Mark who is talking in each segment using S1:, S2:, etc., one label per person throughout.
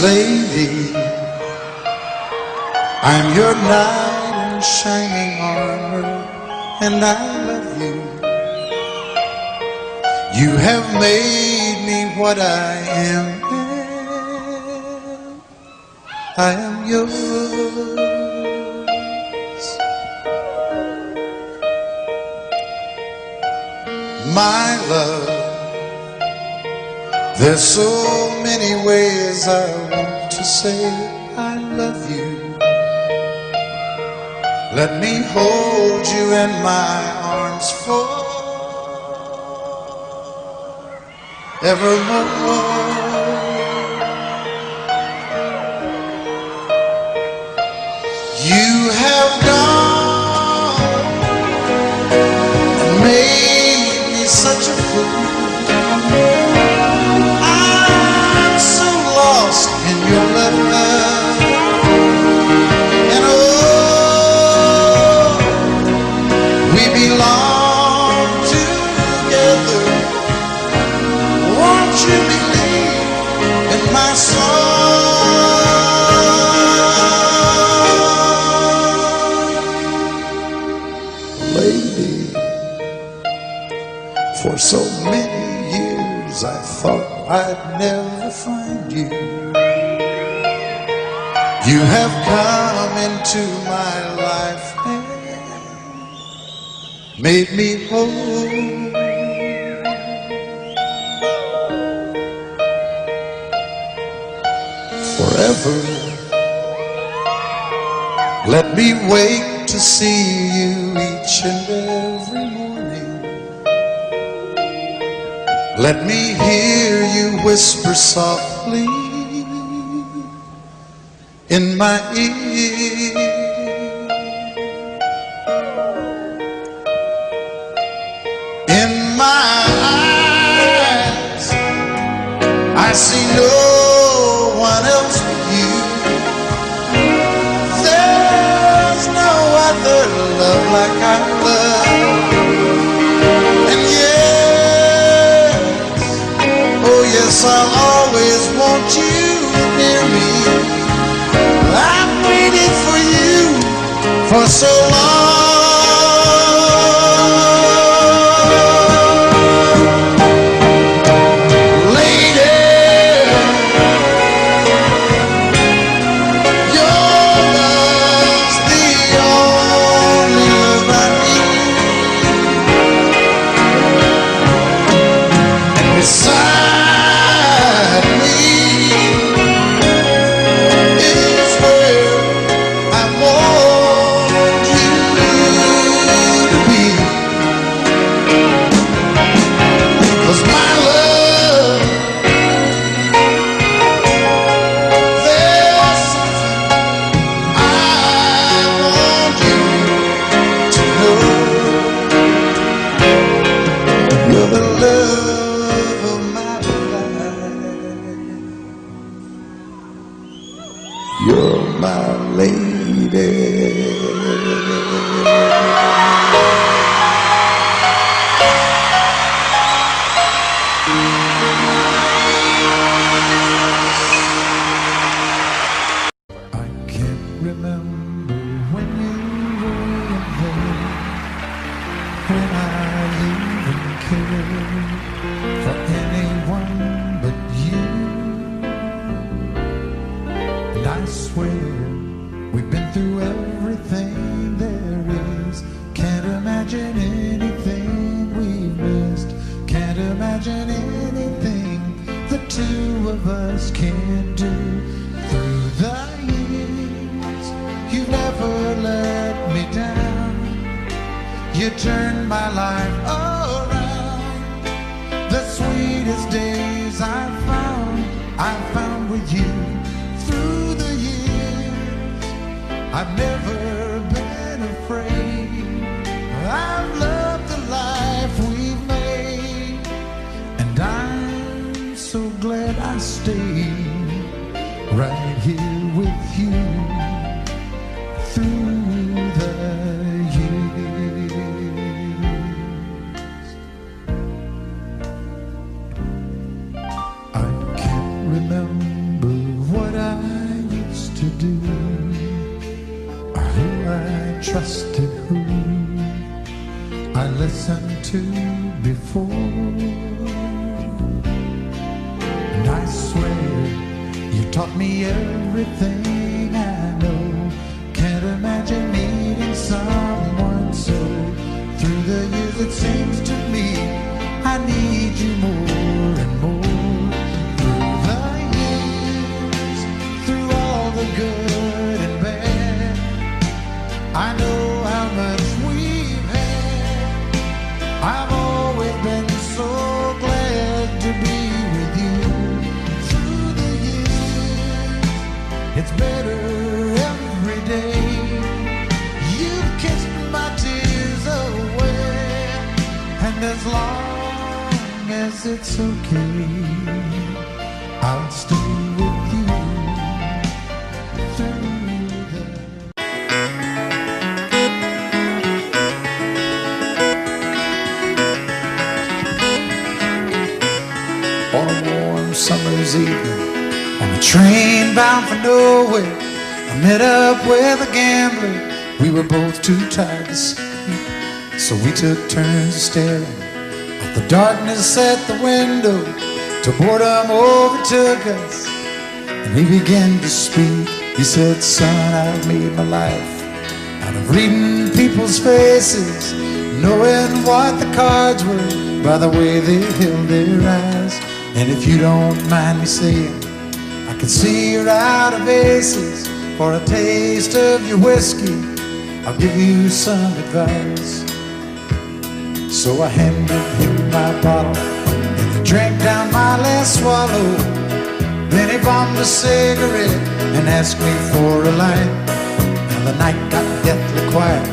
S1: lady, I'm your knight in shining armor, and I love you. You have made me what I am. I am yours. My love, there's so many ways I want to say I love you. Let me hold you in my arms forevermore. You have gone and made me such a fool. I'm so lost in your love, and oh, we belong together. Won't you believe in my song, lady? For so many years I thought I'd never find you. You have come into my life and made me whole. Forever, let me wake to see you each and every morning. Let me hear you whisper softly in my ear. In my eyes, I see no one else but you. There's no other love like I love. And yes, I'll always want you near me. I've waited for you for so long. Lady, your love's the only love I need. And beside is where I want you to be. 'Cause my love, there's something I want you to know. You're the love of my life. You're my lady. I can't remember when you were there, when I even cared for anyone but you. And I swear we've been through everything there is. Can't imagine anything we've missed. Can't imagine anything the two of us can't do. Through the years, you've never let me down. You turned my life around. The sweetest days I've found with you. Through the years, I've never been afraid. I've loved the life we've made, and I'm so glad I stayed right here with you through the years. I can't remember what I trusted, who I listened to before. And I swear you taught me everything I know. Can't imagine meeting someone so. Through the years it seems to me I need you more and more. Through the years, through all the good and bad, I know how much we've had. I've always been so glad to be with you. Through the years, it's better every day. You've kissed my tears away, and as long as it's okay, I'll stay with you through the... On a warm summer's evening, on a train bound for nowhere, I met up with a gambler. We were both too tired to sleep, so we took turns staring at the darkness at the window till boredom overtook us, and he began to speak. He said, "Son, I've made my life out of reading people's faces, knowing what the cards were by the way they held their eyes. And if you don't mind me saying, I can see you're out of aces. For a taste of your whiskey, I'll give you some advice." So I handed him my bottle, and he drank down my last swallow. Then he bombed a cigarette and asked me for a light. And the night got deathly quiet,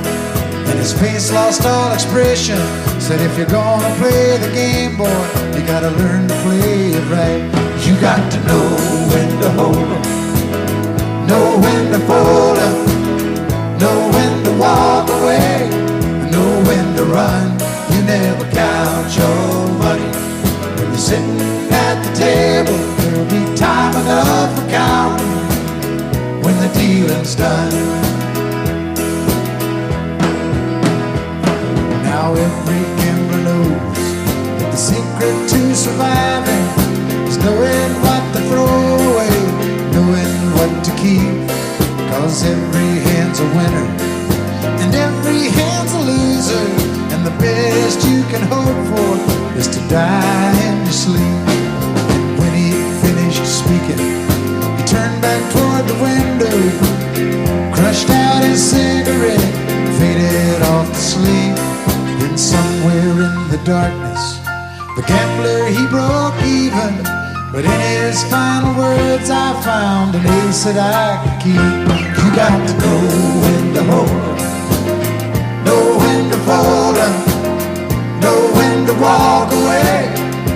S1: and his face lost all expression. Said, "If you're gonna play the game, boy, you gotta learn to play it right. You got to know when to hold 'em, know when to fold 'em, know when to walk away, know when to run. You never count your money when you're sitting at the table. There'll be time enough for counting when the dealing's done." Now every gambler knows that the secret to surviving is knowing what to throw away, knowing what to keep. 'Cause every hand's a winner and every hand's a loser, and the best you can hope for is to die in your sleep. When he finished speaking, he turned back toward the window, crushed out his cigarette, faded off to sleep. Then somewhere in the darkness, the gambler, he broke even. But in his final words I found an ace that I could keep. You got to know when to hold 'em, know when to fold 'em, know when to walk away,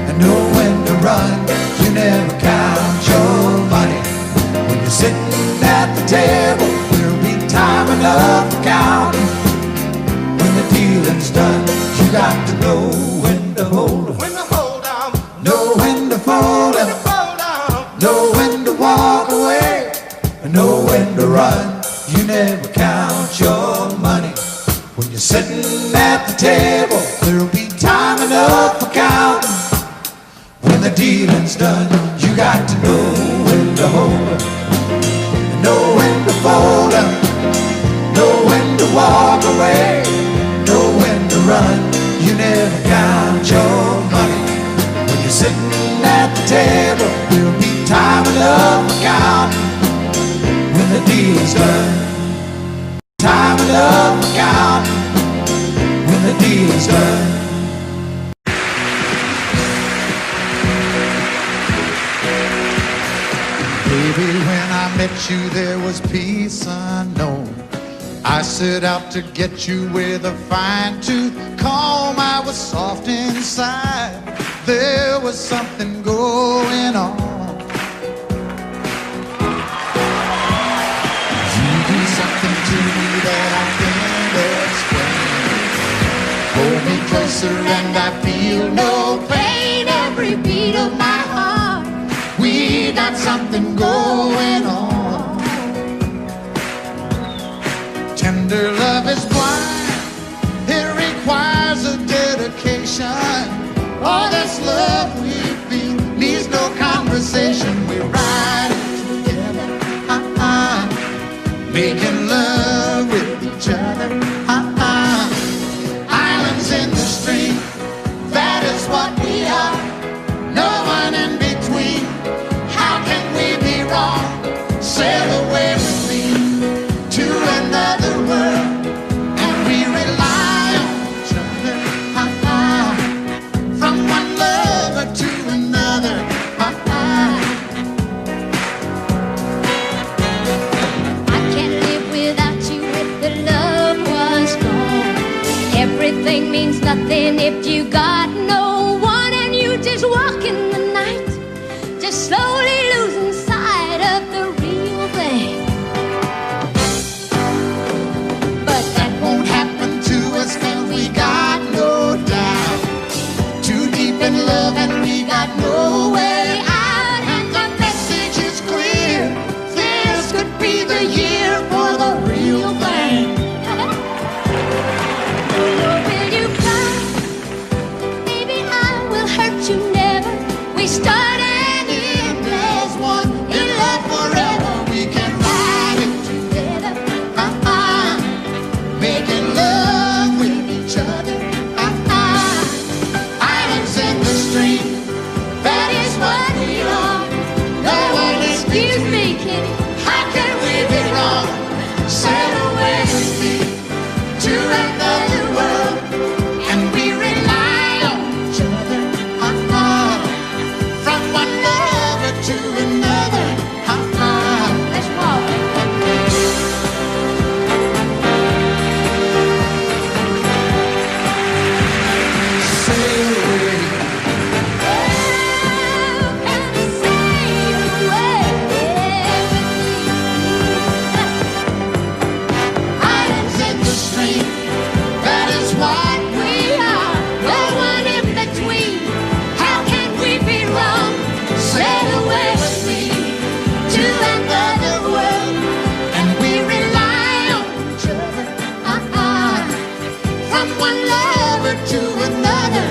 S1: and know when to run. You never count your money when you're sitting at the table. There'll be time enough for counting when the dealing's done. You got to know when to hold 'em, know when to fold 'em, know when to walk away, and know when to run. You never count your money when you're sitting at the table. There'll be time enough for counting when the dealing's done. You got to know when to hold 'em, know when to fold 'em, know when to walk away, know when to run. You never count your money when you're sitting at the table. There'll be time enough for counting when the deal's done. Time enough for counting when the deal's done. Baby, when I met you there was peace unknown. I set out to get you with a fine-tooth comb. I was soft inside, there was something going on. You do something to me that I can't explain. Hold me closer and I feel no pain. Every beat of my heart, we got something going on. Tender love is and we got no way out. And the message is clear, this could be the year for the real thing.
S2: Will you come? Maybe I will hurt you never. We start and end as one.
S1: In love forever, we can ride it together. Making love with each other. Islands in the stream, that is what we are. No one is
S2: Excuse me, Kitty.
S1: How can we be wrong? Sail away with me to another world, and we rely on each other. From one lover to another.
S2: Let's walk.
S1: Sail away. Islands in the stream, that is what we are. No one in between. How can we be wrong? Sail away with me to another world, and we rely on each other. From one lover to another.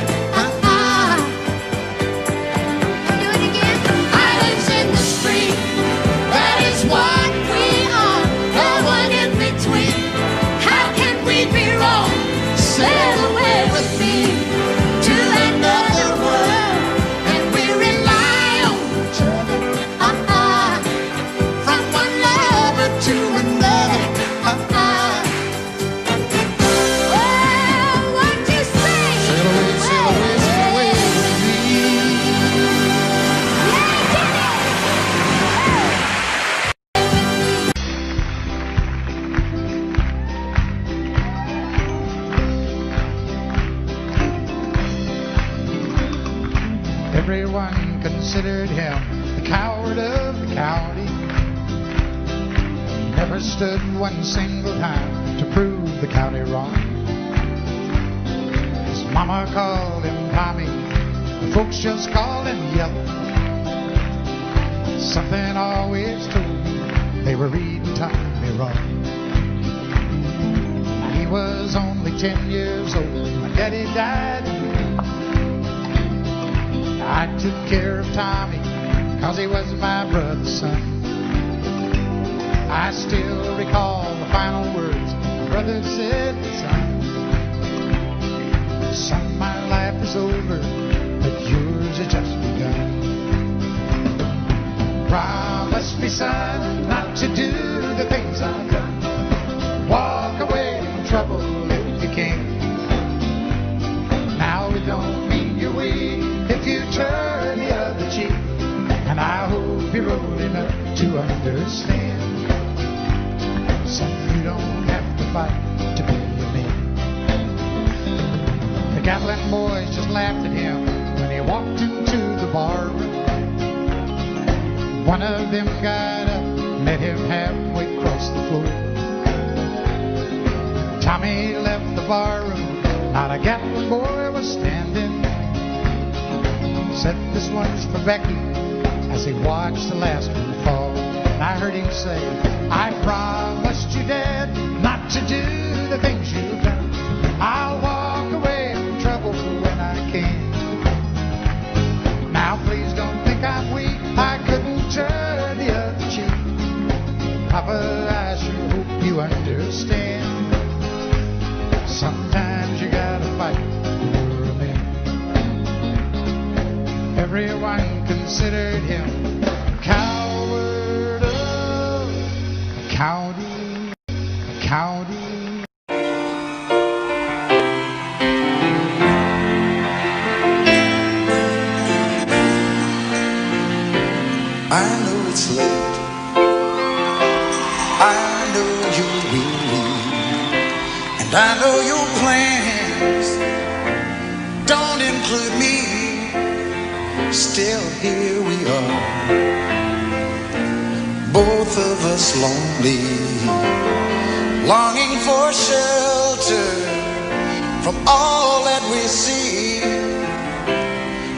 S2: Do it again.
S1: Islands in the stream, that is what we are. No one in between. How can we be wrong? Sail away with me to another world, and we rely on each other. From one lover to another.
S2: Well, what you say?
S1: Sail away, sail away, sail away with me. Everyone considered him the coward of the county. He never stood one single time to prove the county wrong. His mama called him Tommy, the folks just called him Yellow. Something always told me they were reading Tommy wrong. He was only 10 years old, my daddy died. I took care of Tommy, 'cause he was my brother's son. I still recall the final words my brother said, son, my life is over, but yours has just begun. Promise me, son, not to do the things I've done. Walk away from trouble if you can. Now it don't mean you're weak if you turn the other cheek, and I hope you're old enough to understand. Son, you don't have to fight to be a man. The Gatlin boys just laughed at him when he walked into the bar room. One of them got up, met him halfway across the floor. Tommy left the bar room, not a Gatlin boy was standing. Said, this one's for Becky, as he watched the last one fall. And I heard him say, I promised you, Dad, not to do the things you've done. I'll walk away from trouble when I can. Now please don't think I'm weak, I couldn't turn the other cheek. Papa, I sure hope you understand. Sometimes you gotta fight for a man. Everyone considered him coward of the county. I know it's late. I know you're weary, and I know your plans don't include me. Still here we are, both of us lonely, longing for shelter from all that we see.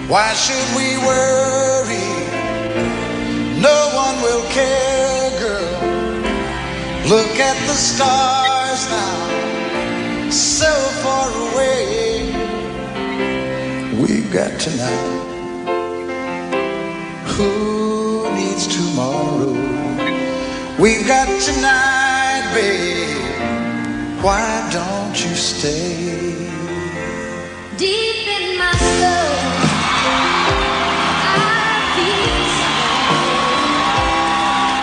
S1: Why should we worry? No one will care, girl. Look at the stars now, so far away. We've got tonight. Who needs tomorrow? We've got tonight, babe. Why don't you stay?
S2: Deep in my soul, I feel something.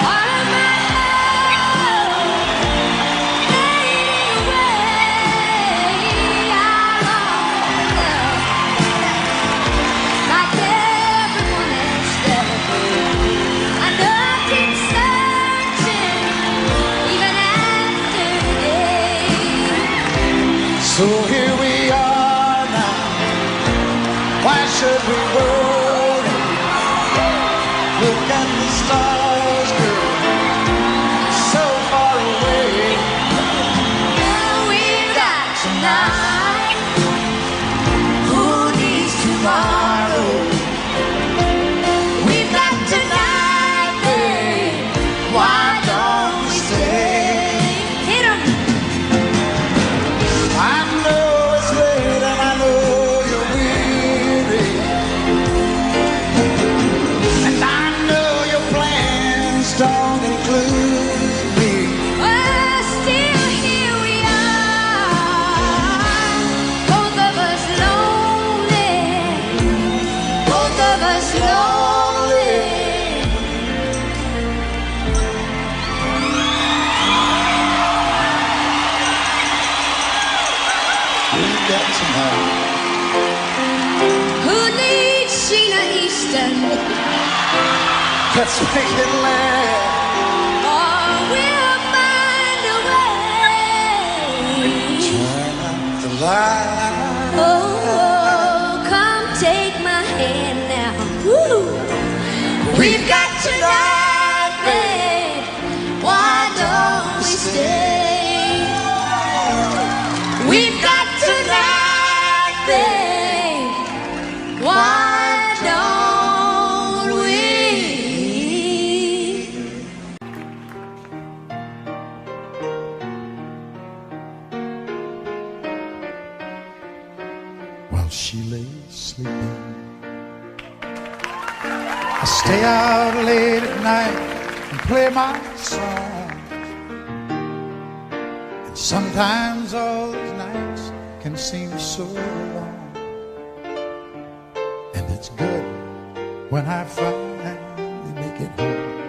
S2: All of my hope fading away. I long like everyone else does. I know I keep searching even after today.
S1: So here we are now. Why should we worry? Look at the stars, girl, so far away.
S2: Now we've got tonight. Who needs tomorrow? We've got tonight, babe. Why don't we stay? Hit 'em.
S1: I know it's late and I know you're weary, and I know your plans don't include me.
S2: Well, still here we are. Both of us lonely. Both of us lonely.
S1: We've got tonight.
S2: Who needs Sheena Easton?
S1: Let's make it last.
S2: Or we'll find a way.
S1: Turn up the light.
S2: Oh, come take my hand now. Woo. We've got tonight, babe. Why don't we stay? We've got tonight, babe. Why don't we?
S1: While she lay sleeping, I stay out late at night and play my song. And sometimes all these nights can seem so long. And it's good when I finally make it home,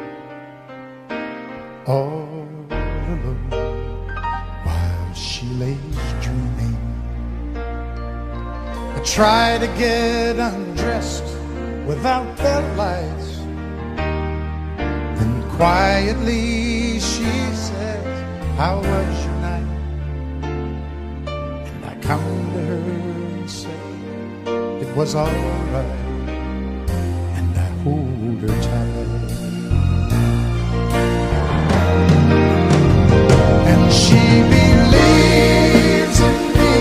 S1: all alone, while she lays dreaming. I try to get undressed without the lights. Then quietly she says, how was your night? And I come to her and say, it was all right. And I hold her tight. And she believes in me.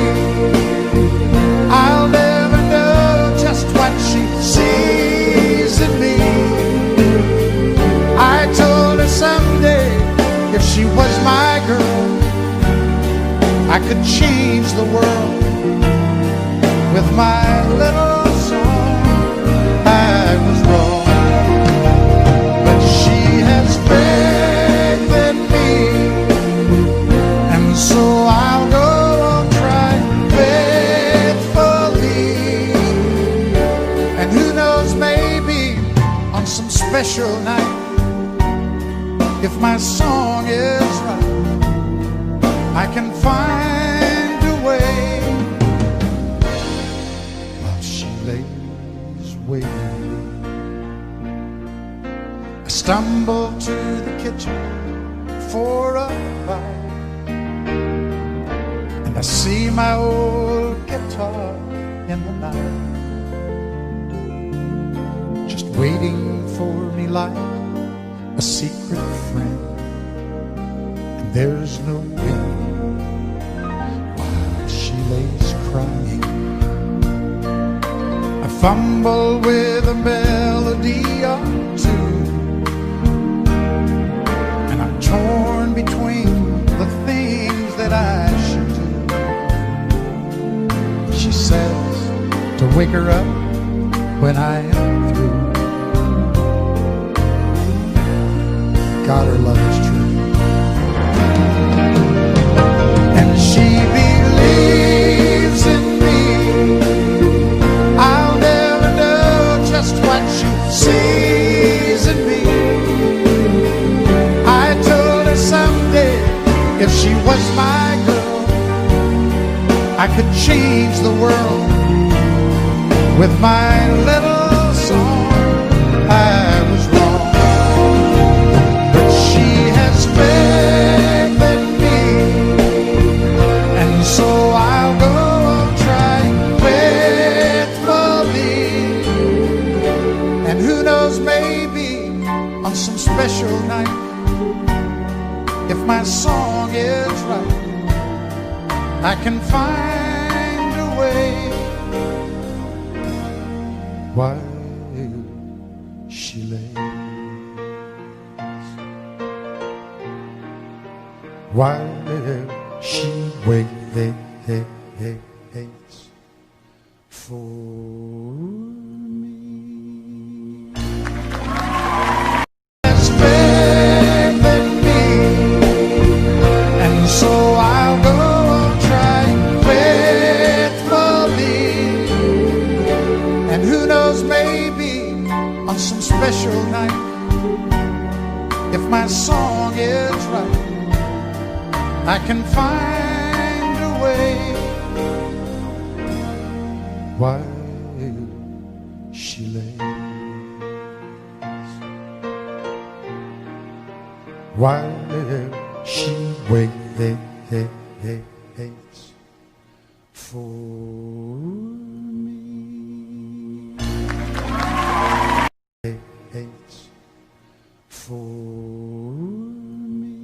S1: I'll never know just what she sees in me. I told her someday if she was my girl, I could change the world with my little song. I was wrong, but she has faith in me, and so I'll go on trying faithfully. And who knows, maybe on some special night, if my song is right, I can find a way. While she lays waiting, I stumble to the kitchen for a bite, and I see my old guitar in the night, just waiting for me like a secret friend. And there's no wind while she lays crying. I fumble with a melody or two, and I'm torn between the things that I should do. She says to wake her up when I am through. God, her love is true. And she believes in me. I'll never know just what she sees in me. I told her someday if she was my girl, I could change the world with my little song. I was wrong, but she has faith in me, and so I'll go on trying faithfully. And who knows, maybe on some special night, if my song is right, I can find a way. While she lays, while she waits for me. Has faith in me, and so I'll go on trying faithfully. And who knows, maybe on some special night, if my song is right, I can find a way. While she lays, while she waits for me. Waits for me.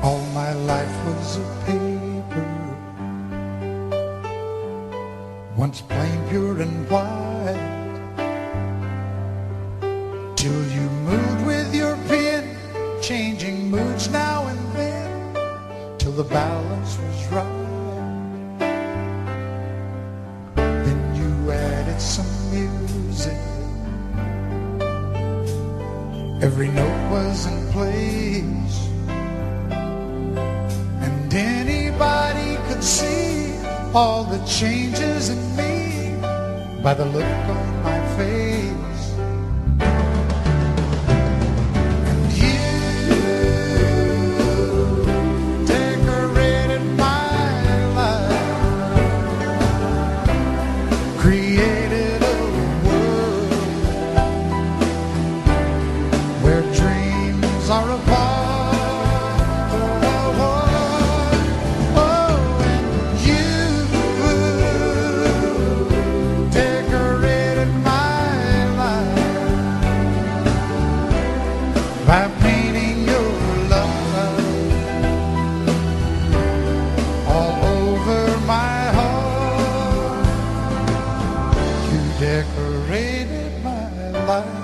S1: All my life was a paper, once plain, pure and white, till you moved with your pen, changing moods now and then, till the balance was right. Then you added some music, every note was in place, and anybody could see all the changes in me by the look on my face. And you decorated my life, created a world where dreams are apart. By painting your love all over my heart, you decorated my life.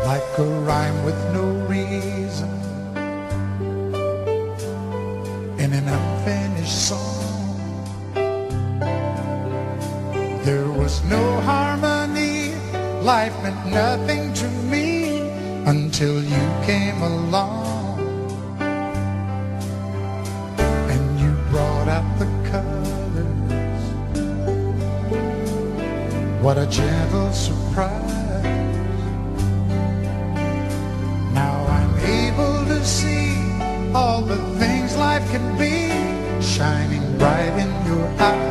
S1: Like a rhyme with no reason in an unfinished song. There was no harmony, life meant nothing to me until you came along. And you brought out the colors, what a gentle surprise. Now I'm able to see all the things life can be, shining bright in your eyes.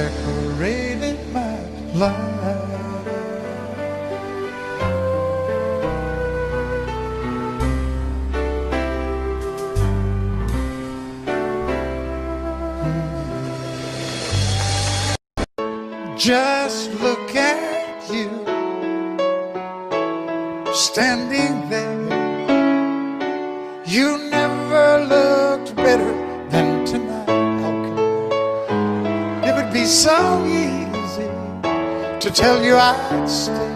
S1: decorated my life. Just look at you, standing there. You never looked better than tonight. It would be so easy to tell you I'd stay,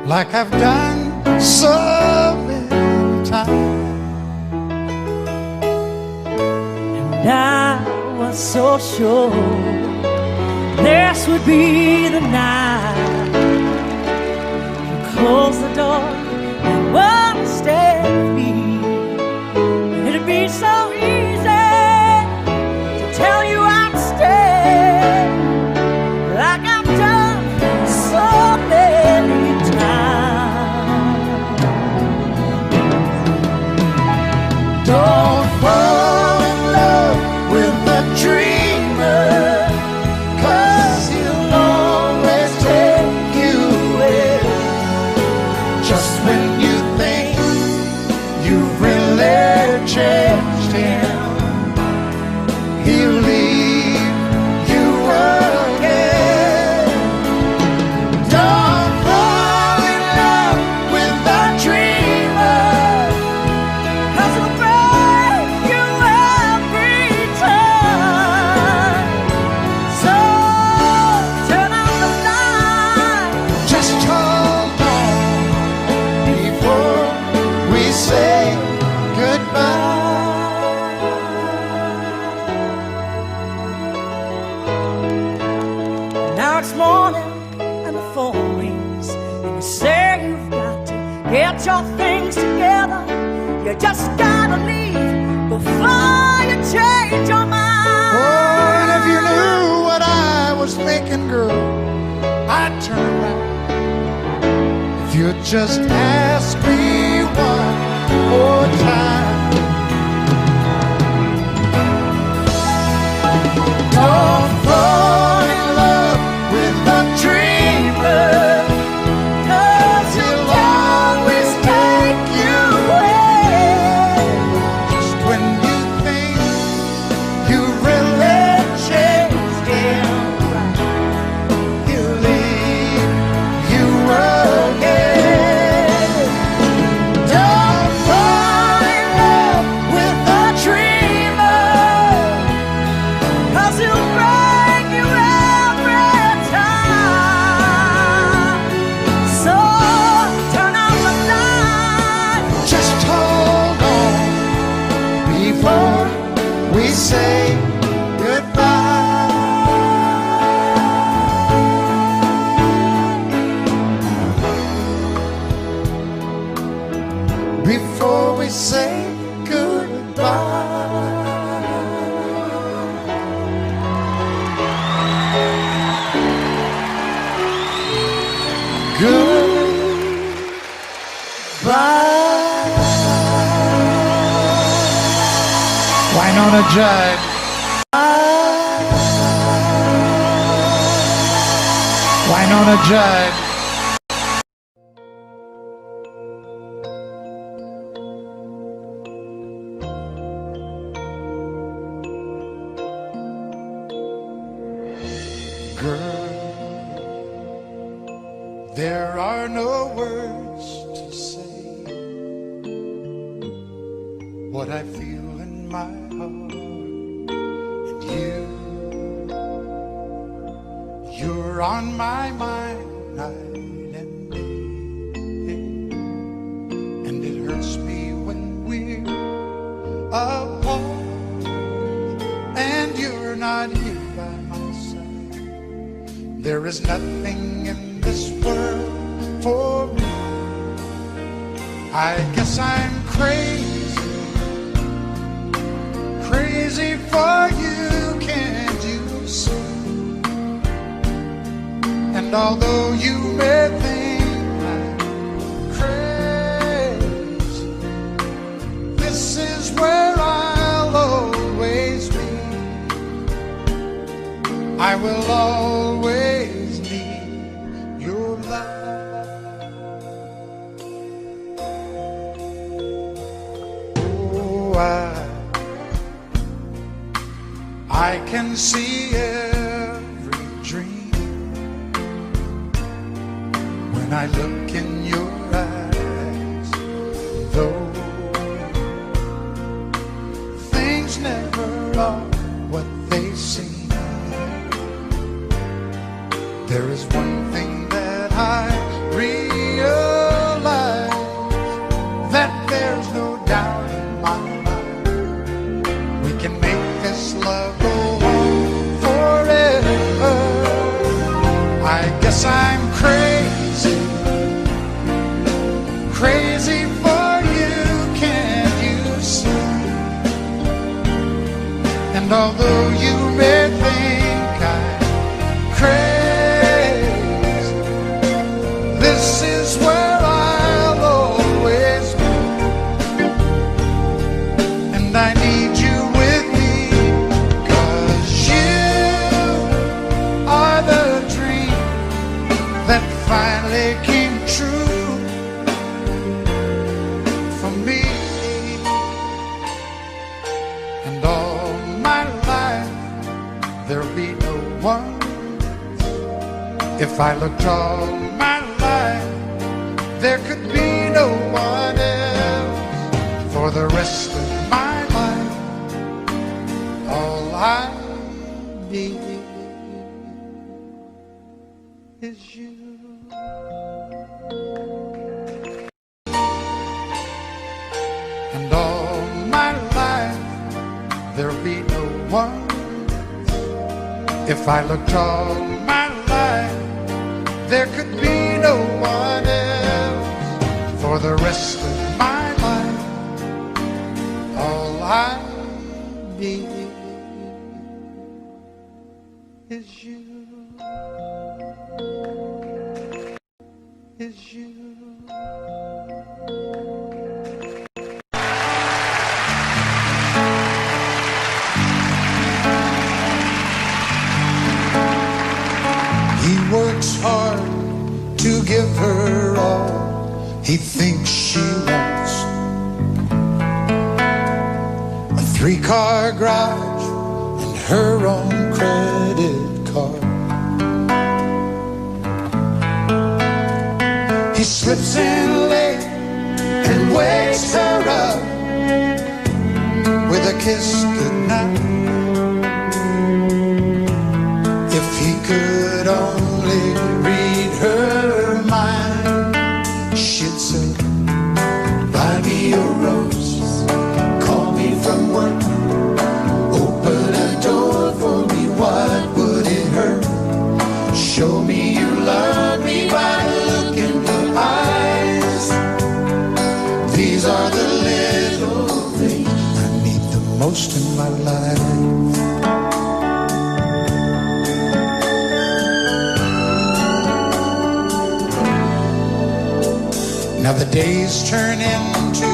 S1: like I've done so many times.
S3: And I was so sure this would be the night you close the door and won't stay with me. And it'd be so easy to tell you I'd stay, like I've done so many times.
S1: Don't fall in love with a dreamer, changed him, he'll leave you again. Don't fall in love with a dreamer,
S3: 'cause he'll break you every time. So turn out the light,
S1: just hold on before we say goodbye.
S3: Now it's morning and the phone rings, and you say you've got to get your things together. You just gotta leave before you change your mind.
S1: Oh, and if you knew what I was thinking, girl, I'd turn around. If you'd just ask me one more time. Don't fall in love with a dreamer,
S3: 'cause
S1: he'll always take you away. Just when you think you really changed him, he'll leave you again. Don't fall in love with a dreamer,
S3: 'cause he'll break you every time. So turn out the light,
S1: just hold on before we say goodbye. Before we say goodbye. Goodbye. Wine on a jive. Wine on a jive. Girl, there are no words to say what I feel in my heart. And you're on my mind night and day. And it hurts me when we're apart and you're not here by my side. There is nothing in this world for me. I guess I'm crazy, crazy for you, can't you see? And although you may think I'm crazy, this is where I'll always be. I will always need your love. Oh, I can see every dream when I look in your eyes, though things never are what they seem. There is one thing that I realize, that there's no doubt in my mind. We can make this love go on forever. I guess I'm crazy, crazy for you, can't you see? And although you may think I'm crazy, this is where I'll always be, and I need you with me, 'cause you are the dream that finally came true for me. And all my life there'll be no one. If I looked all my life, there could be no one else. For the rest of my life, all I need is you. And all my life, there'll be no one. If I looked all my life, there could be no one else. For the rest of my life, all I need is you. Is you. He works hard to give her all he thinks she wants. A 3-car garage and her own credit card. He slips in late and wakes her up with a kiss goodnight. If he could only read her mind, she'd say, buy me a rose, call me from work, open a door for me, what would it hurt? Show me you love me by the look in your eyes. These are the little things I need the most in my life. Now the days turn into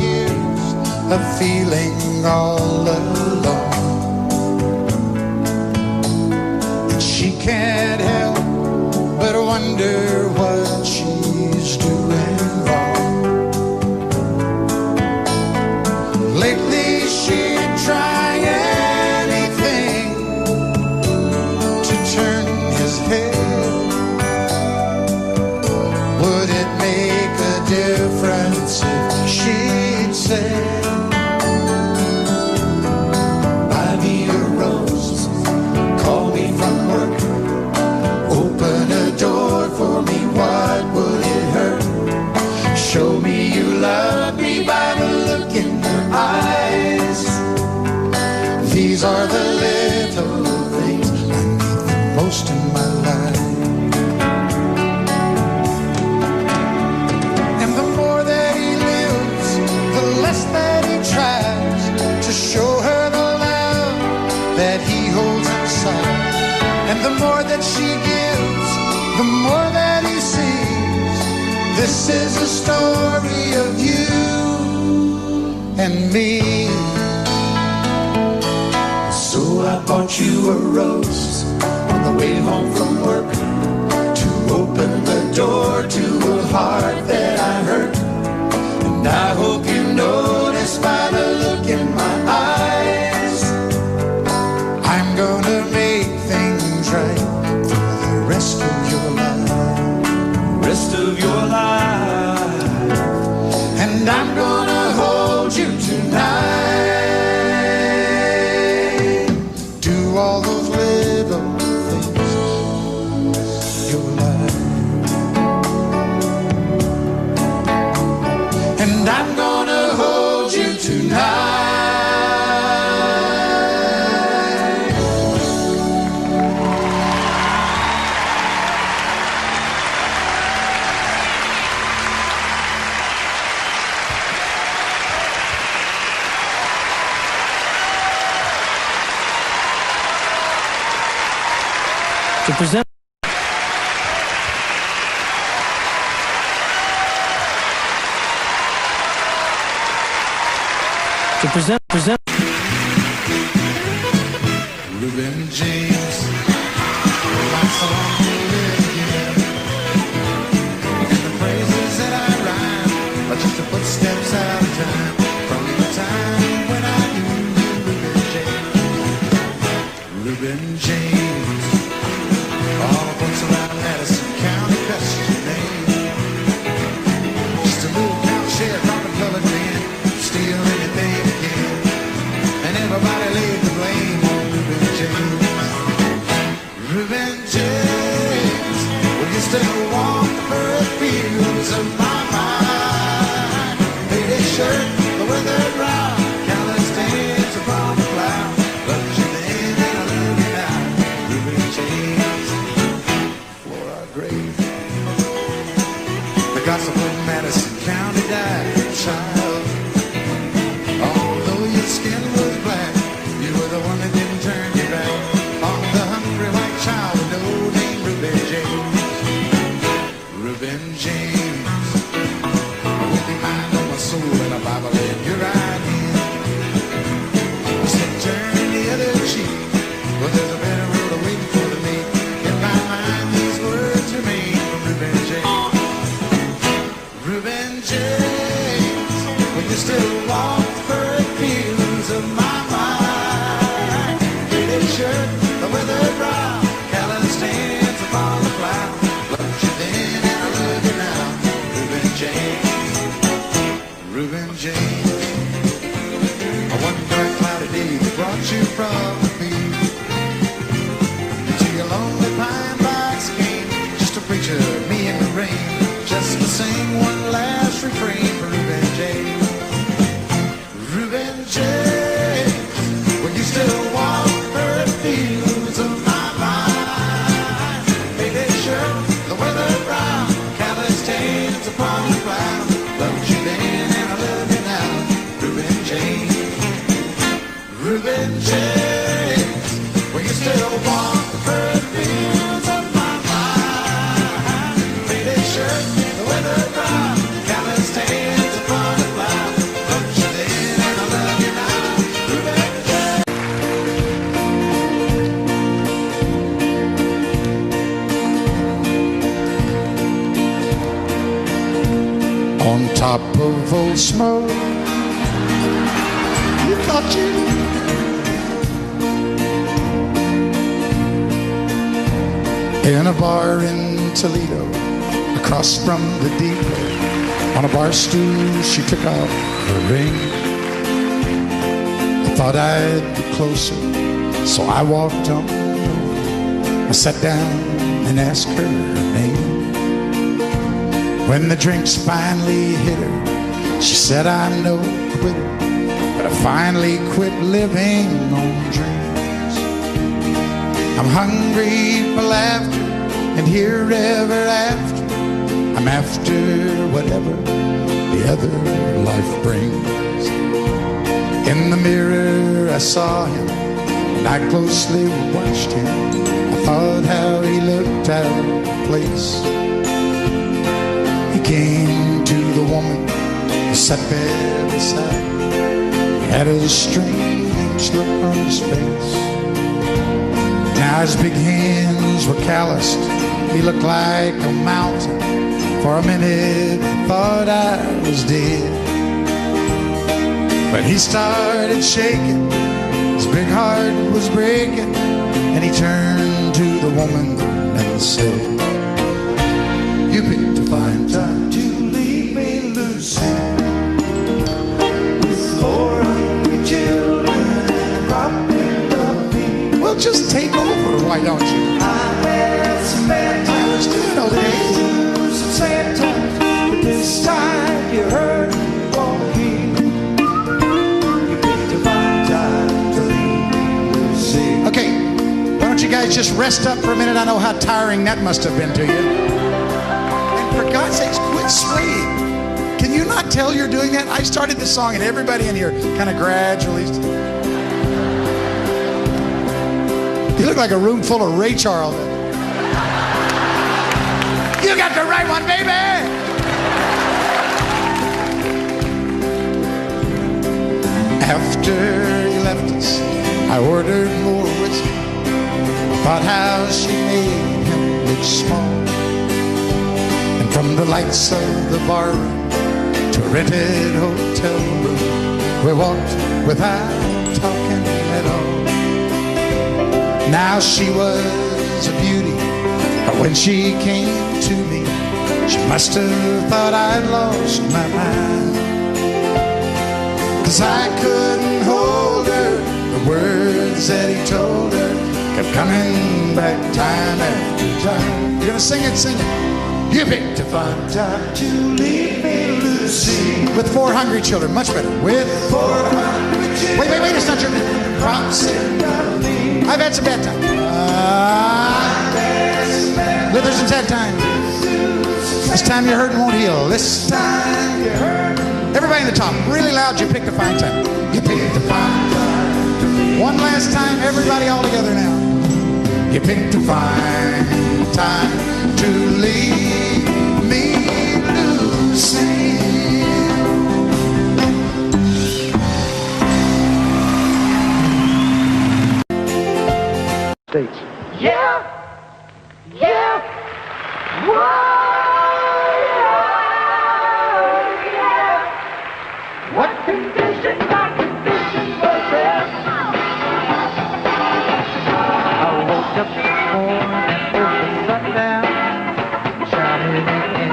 S1: years of feeling all alone, and she can't help but wonder what she's doing wrong. Lately she'd try anything to turn his head. Would it make a difference if she'd say, buy me a rose, call me from work, open a door for me, what would it hurt? Show me you love me by the look in your eyes. These are the little things I need the most in my life. That he tries to show her the love that he holds inside, and the more that she gives, the more that he sees. This is a story of you and me. So I bought you a rose, don't face your life. And I'm gonna hold you tonight.
S4: To present
S1: Reuben James, my song will live again. And the phrases that I rhyme are just the footsteps out of time, from the time when I knew you, Reuben James. Reuben James, all the folks around Madison County cuss your name. Just a little county sheriff on the colored man, steal anything he can, and everybody laid the blame on Reuben James. Reuben James, will you still walk the furrowed fields of my mind? Faded shirt, the weathered brow, callous stains upon the plow. Loved you then and I love you now, Reuben James. For our grave, the gossip of Madison County died, child. Although your skin was black, you were the one that didn't turn your back on the hungry white child with no name, Reuben James. Reuben James, with the mind on my soul and a Bible in your right hand. You said turn the other cheek, but there's a better road awaiting for the meek. In my mind these words remain from Reuben James. Reuben James, will you still walk the furrowed fields of my mind? Faded shirt, the weathered brow, callous stains upon the plow. Loved you then and I love you now, Reuben James. Reuben James, one dark cloudy day that brought you from the field to your lonely pine box came just a preacher, me in the rain, just to sing one last refrain for Reuben James. Reuben James, will you still walk the furrowed fields of my mind? Faded shirt, the weathered brow, callous stains upon the plow. Loved you then and I love you now, Reuben James. Reuben James, will you still walk the furrowed fields of my mind? Faded shirt, the weathered brow, callous stains upon the plow. Loved you then and I love you now, Reuben James. On top of old smoke, you thought you in a bar in Toledo, across from the depot. On a bar stool, she took off her ring. I thought I'd get closer, so I walked on over. I sat down and asked her name. When the drinks finally hit her, she said, I'm no quitter, but I finally quit living on dreams. I'm hungry for laughter, and here ever after, I'm after whatever the other life brings. In the mirror I saw him, and I closely watched him. I thought how he looked out of place. He came to the woman who sat there beside him. He had a strange look on his face. Now his big hands were calloused, he looked like a mountain. For a minute I thought I was dead, but he started shaking, his big heart was breaking, and he turned to the woman and said, you picked a fine time to leave me loose, with 4 hungry children and a crop in the field. Well, just take over.
S4: why don't you?
S1: I had some bad times,
S4: You know the name.
S1: some sad times, but this time you heard me walking. You picked a fine time to leave me, Lucy.
S4: Okay, why don't you guys just rest up for a minute? I know how tiring that must have been to you. And for God's sakes, quit swaying. Can you not tell you're doing that? I started this song and everybody in here kind of gradually. You look like a room full of Ray Charles. You got the right one, baby! After you left us, I ordered more whiskey. Thought how she made him look small. And from the lights of the bar room to a rented hotel room, we walked without talking at all. Now she was a beauty, but when she came to me, she must have thought I'd lost my mind. 'Cause I couldn't hold her, the words that he told her kept coming back time after time. You're gonna sing it, sing it. You picked a fine time to leave me, Lucy. With 4 hungry children, much better. With 4 hungry children. Wait, it's not your promising. I've had some bad times. There's some sad times. This time your hurt won't heal. This time you hurt. Everybody in the top, really loud, you picked a fine time. You picked a fine time. One last time, everybody all together now. You picked a fine time to leave me, Lucy. States.
S3: Yeah, yeah, whoa, yeah. What condition, my condition was there? I woke up this morning with the sun down, shining again.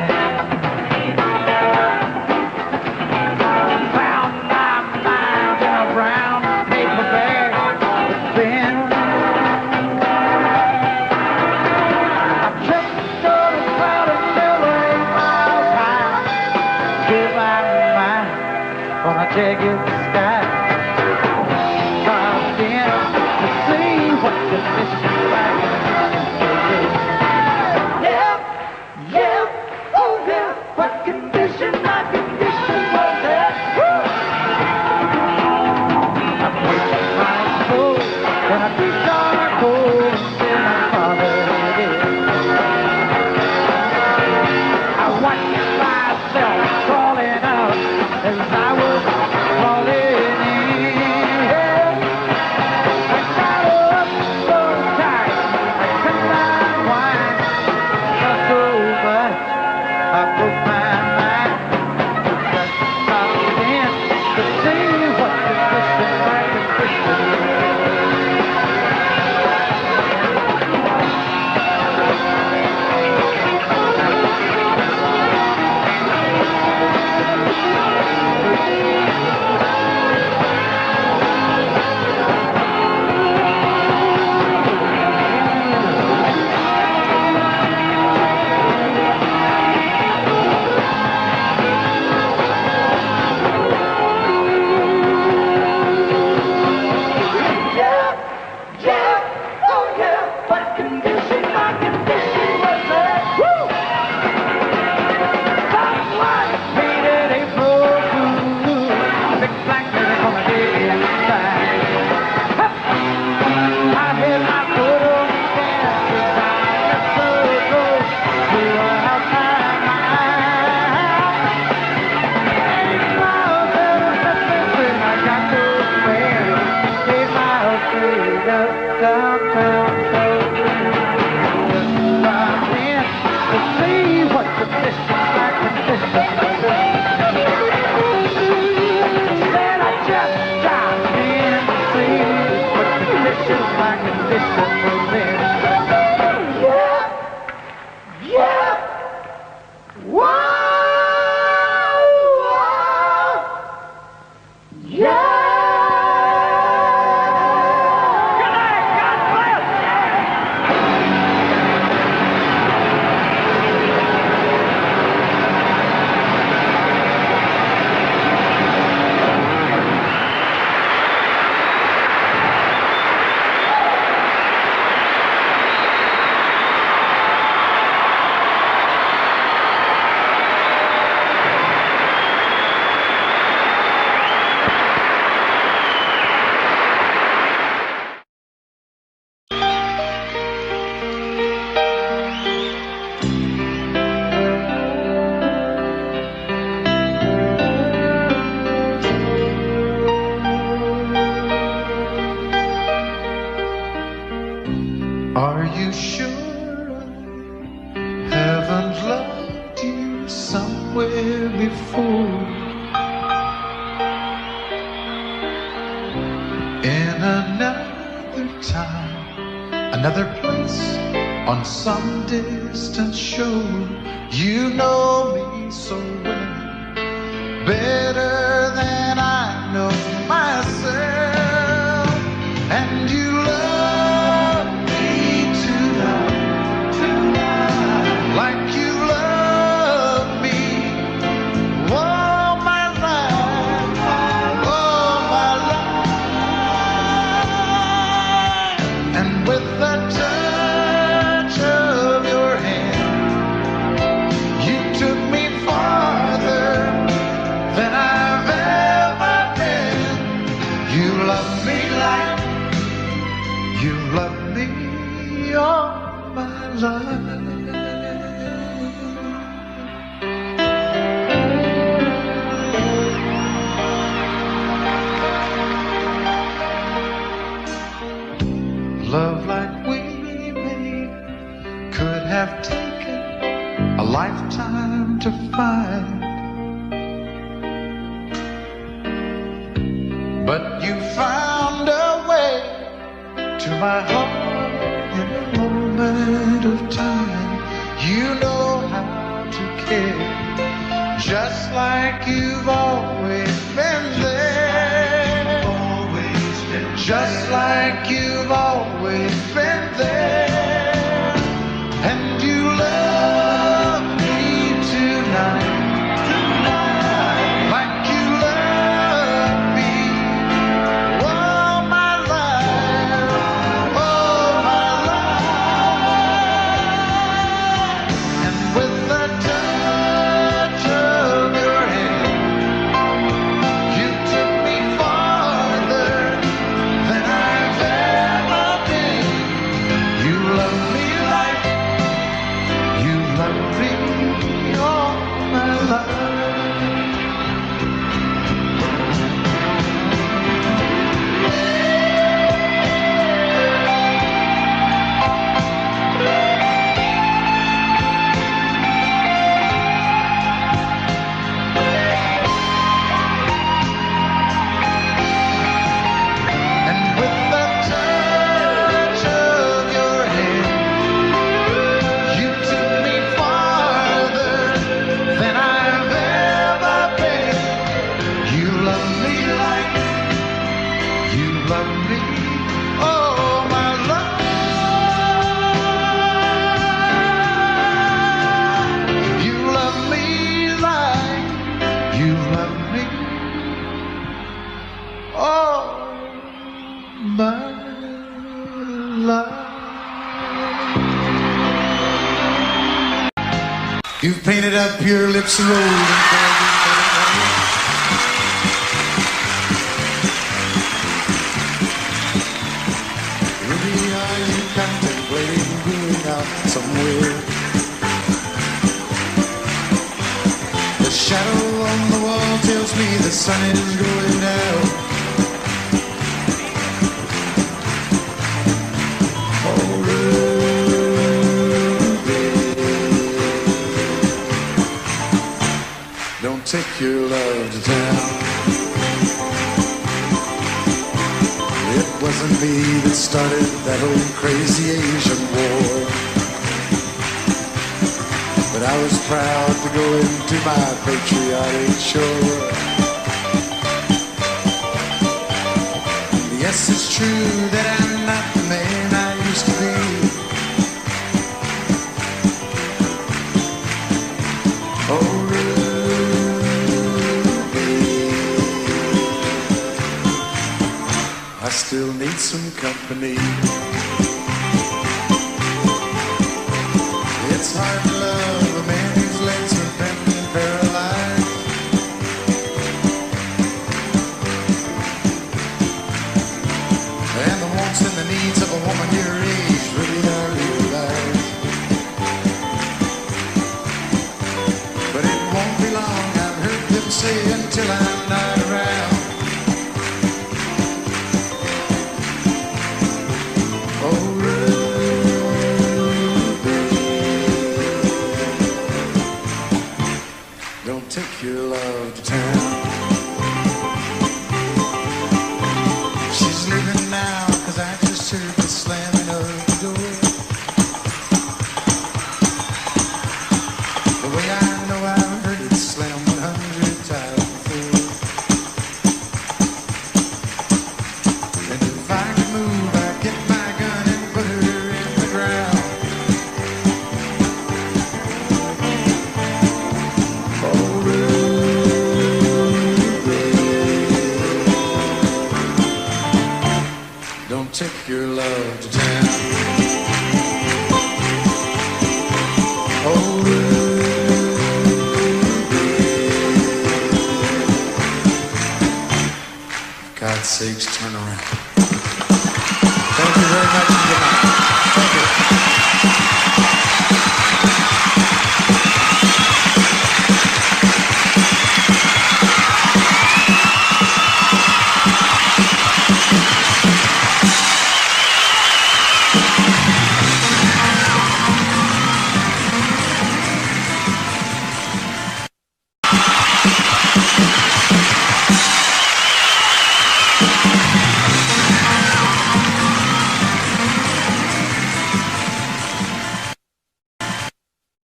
S3: Found my mind in a brown paper bag with pen. Gonna take you to the sky. Dropped in to see what the mission's like. Yeah, yeah, oh yeah. What condition my condition was there? I pushed my soul in a deep dark hole and said my father did. I watched myself crawling out as I was falling.
S4: before. In another time, another place, on some distant shore, you know me so well, better than I know myself, and you love me tonight, like you love me all my life, all my life, and with the touch of your hand, you took me farther than I've ever been. You love me like you love me all my life. Love like we made could have taken a lifetime to find. But you found a way to my heart in a moment of time. You know how to care, just like you've always been there. Just like you've always been there. And you love me tonight, like you love me all my life, all my life. And with the touch of your hand, you took me farther than I've ever been. You love me like you love me all my life. And with the touch of your hand, you took me farther than I've ever been. You love me like you love me all my life. You love me like you love me all my life.
S1: You've painted up your lips a road and maybe are you contemplating going out somewhere? The shadow on the wall tells me the sun is going down. Oh, Ruby, don't take your love to town. It wasn't me that started that old crazy Asian war, but I was proud to go into my patriotic shore. Yes, it's true that I'm not the man I used to be. Oh, Ruby, I still need some company. It's hard to love a man whose legs have been paralyzed. And the wants and the needs of a woman your age really are realized. But it won't be long, I've heard them say, until I'm not around. Oh, Ruby, don't take your
S4: love to town. Oh, for God's sakes, turn around. Thank you very much and good night. Thank you.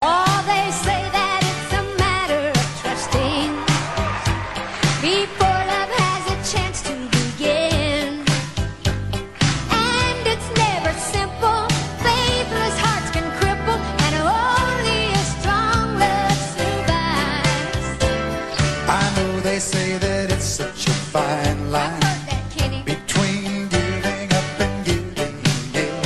S2: Oh, they say that it's a matter of trusting before love has a chance to begin. And it's never simple. Faithless hearts can cripple, and only a strong love survives.
S4: I know they say that it's such a fine
S2: I've
S4: line
S2: heard that, Kenny.
S4: between giving up and giving in.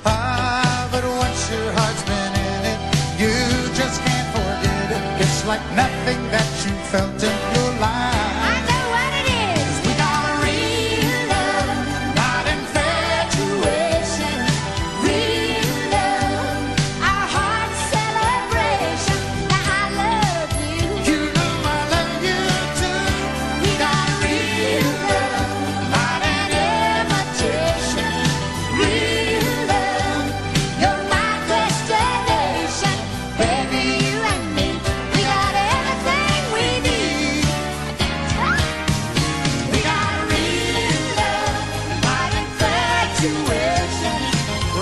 S4: But once your heart's been in it, you just can't forget it. It's like nothing that you felt in your
S2: I
S4: life.
S2: know what it is. We got a real love,
S4: Not infatuation.
S2: real love, our heart's celebration. Now I love you.
S4: You know I love you too.
S2: We got a real love,
S4: Not an
S2: imitation. Real love, you're my destination. Baby, you and me, we got everything we need. We got a real love, not infatuation.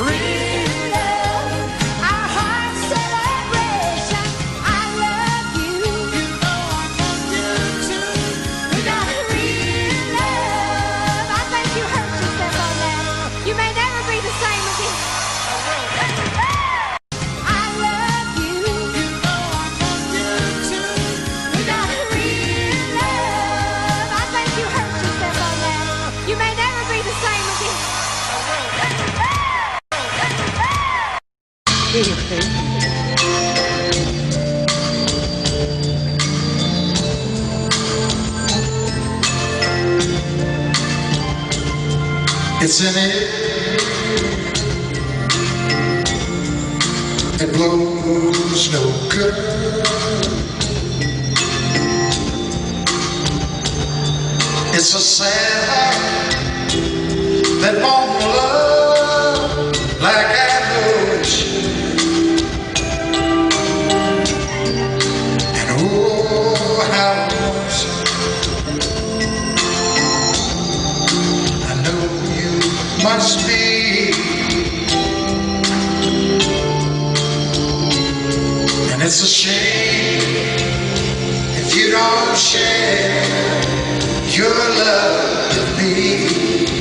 S2: Real love, our heart's celebration. I love you.
S4: You know I love you too.
S2: We got a real love. I think you hurt yourself on that. You may never be the same again. I love you.
S4: You know I love you too.
S2: We got a real love. I think you hurt yourself on that. You may never be the same again.
S4: It's in it. It blows no good. It's a sad heart that won't love like I know it should. And oh, how lonesome I know you must be. And it's a shame if you don't share your love with me.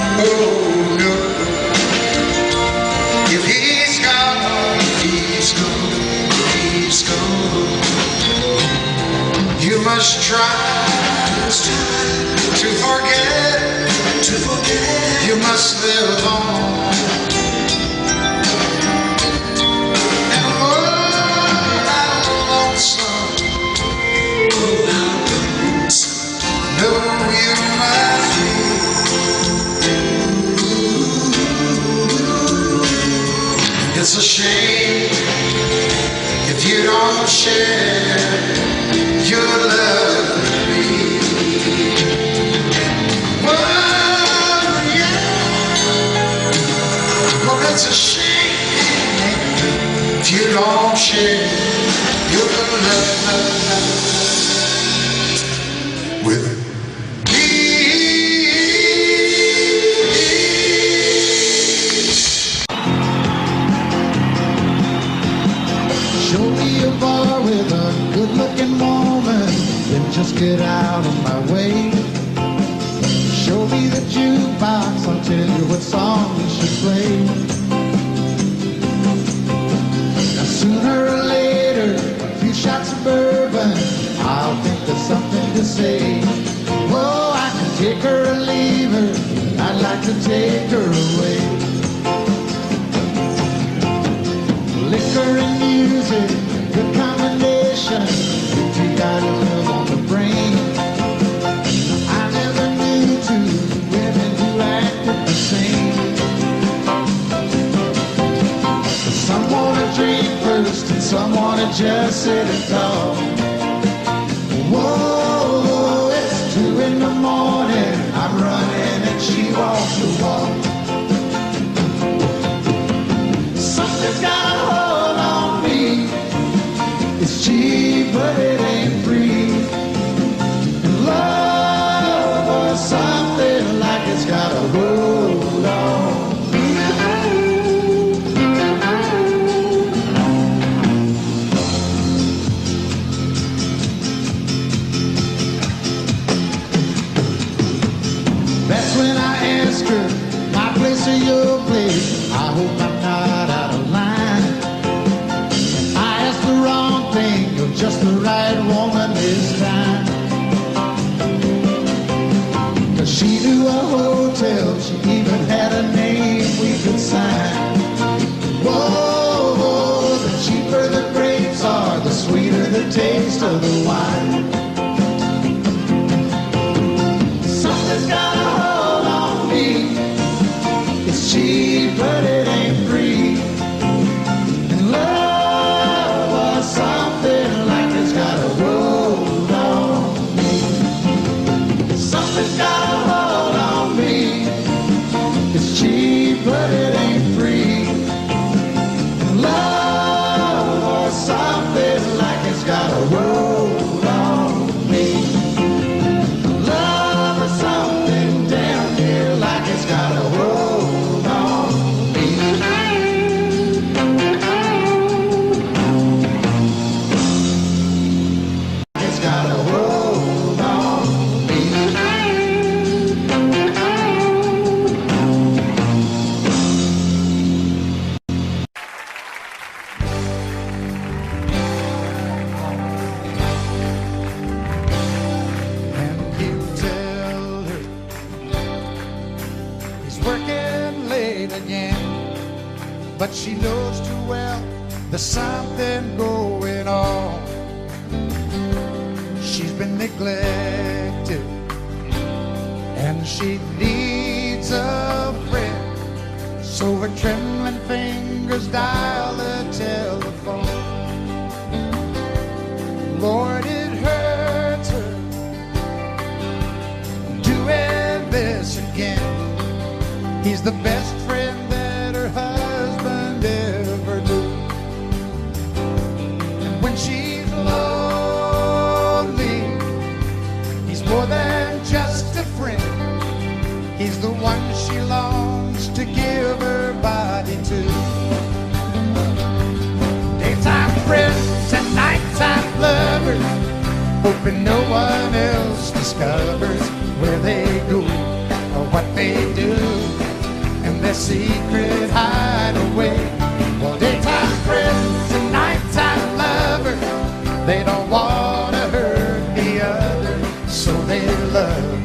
S4: Oh no, if he's gone, he's gone, he's gone. You must try to forget, you must live on. And oh, how lonesome, no, you must be. It's a shame if you don't share your love with me. Oh, yeah. Well, it's a shame if you don't share your love with me. Show me a bar with a good-looking woman, then just get out of my way. Show me the jukebox, I'll tell you what song you should play. Now sooner or later, a few shots of bourbon, I'll
S1: say, oh, I can take her or leave her, I'd like to take her away. Liquor and music, good combination, you got love on the brain. I never knew two women who acted the same. Some wanna drink first and some wanna just sit and talk. Whoa, it's 2 in the morning, I'm running and she walks the walk. Something's got a hold on me. It's cheap, but it ain't free. And love was something like it's got a hold on me. That's when I ask her, my place or your place? I hope I'm not out of line. I asked the wrong thing, you're just the right woman this time. Cause she knew a hotel, she even had a name we could sign. Whoa, the cheaper the grapes are, the sweeter the taste of the wine. Something's got a hold on me. It's cheap, but it ain't free. And love was something like it's got a hold on me. Something's got a hold on me. It's cheap, but it ain't free. And love was something like it's got a hold on me. Love is something down here like it's got a hold on me. It's got a hold on me. And you tell her he's working late again, but she knows too well there's something going on. She's been neglected and she needs a friend, so her trembling fingers dial the telephone. Lord, it hurts her doing this again. He's the best friend that her husband ever knew. And when she's lonely, he's more than just a friend. He's the one she longs to give her body to. Daytime friends and nighttime lovers, hoping no one else discovers where they go or what they do and their secret hideaway. Well, daytime friends and nighttime lovers, they don't want to hurt the other, so they love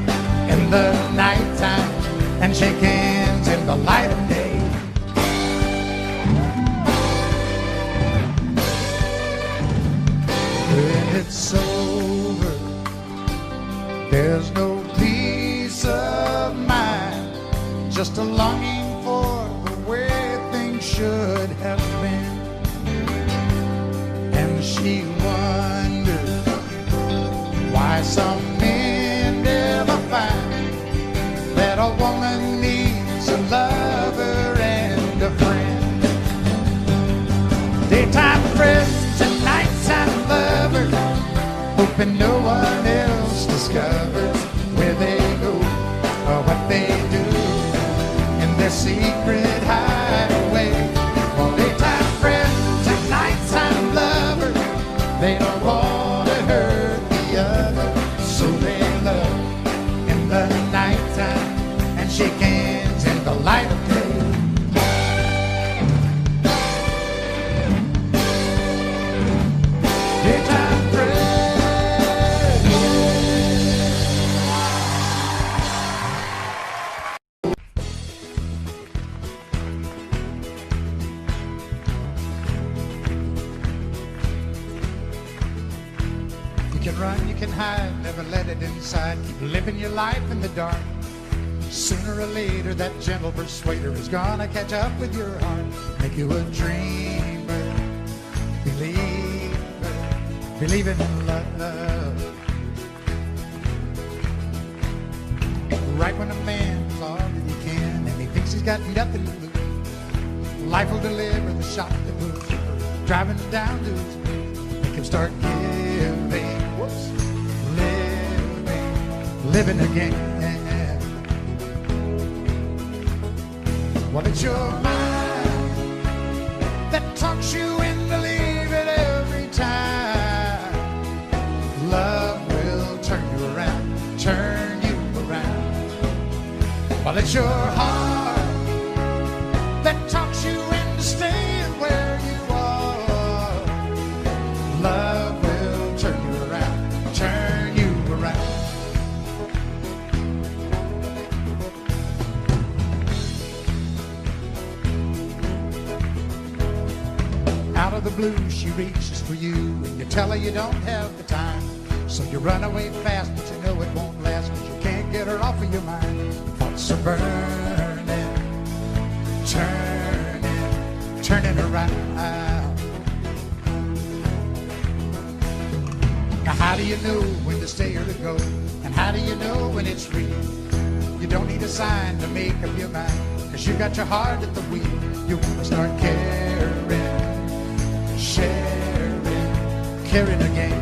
S1: in the nighttime and shake hands in the light of day. When it's over, there's no peace of mind, just a longing for the way things should have been. And she wonders why some men never find that a woman needs a lover and a friend. Daytime friends and nighttime lovers, hoping no one else discovers where they go or what they do in their secret hideaway. Well, daytime friends and nighttime lovers, they don't want to hurt the other, so they love in the nighttime and shake hands
S4: hide, never let it inside. Keep living your life in the dark. Sooner or later, that gentle persuader is gonna catch up with your heart. Make you a dreamer, believer, believing in love. Right when a man's all that he can and he thinks he's got nothing to lose, life will deliver the shock that moves, driving him down to his knees. Make him start giving, living again. Well, it's your mind that talks you into leaving every time. Love will turn you around, turn you around. Well, it's your heart that talks you into staying where you are. Love will turn you around, turn you around. Out of the blue, she reaches for you, and you tell her you don't have the time. So you run away fast, but you know it won't last, 'cause you can't get her off of your mind. Thoughts are burning, turning around. Now how do you know when to stay or to go? And how do you know when it's real? You don't need a sign to make up your mind, 'cause you got your heart at the wheel. You wanna start caring, caring again.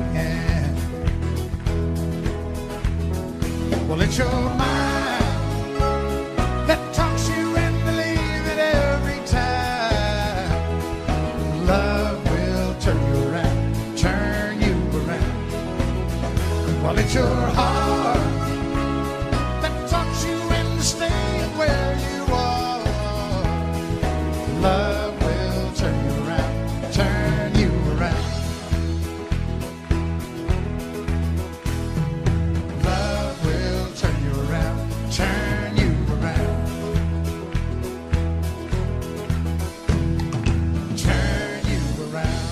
S4: Well, it's your mind that talks you into leaving every time. Love will turn you around, turn you around. Well, it's your heart that talks you into staying where you are. Love will turn you around, turn you around. Love will turn you around, turn you around. Turn you around.